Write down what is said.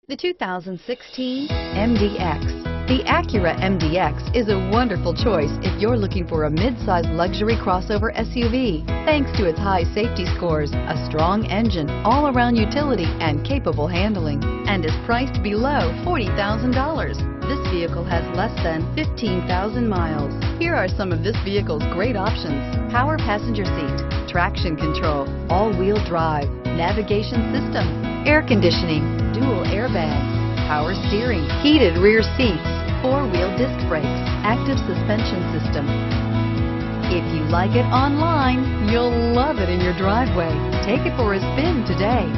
The 2016 MDX. The Acura MDX is a wonderful choice if you're looking for a mid-size luxury crossover SUV. Thanks to its high safety scores, a strong engine, all-around utility, and capable handling, and is priced below $40,000. This vehicle has less than 15,000 miles. Here are some of this vehicle's great options: power passenger seat, traction control, all-wheel drive, navigation system, air conditioning, dual airbags, power steering, heated rear seats, four-wheel disc brakes, active suspension system. If you like it online, you'll love it in your driveway. Take it for a spin today.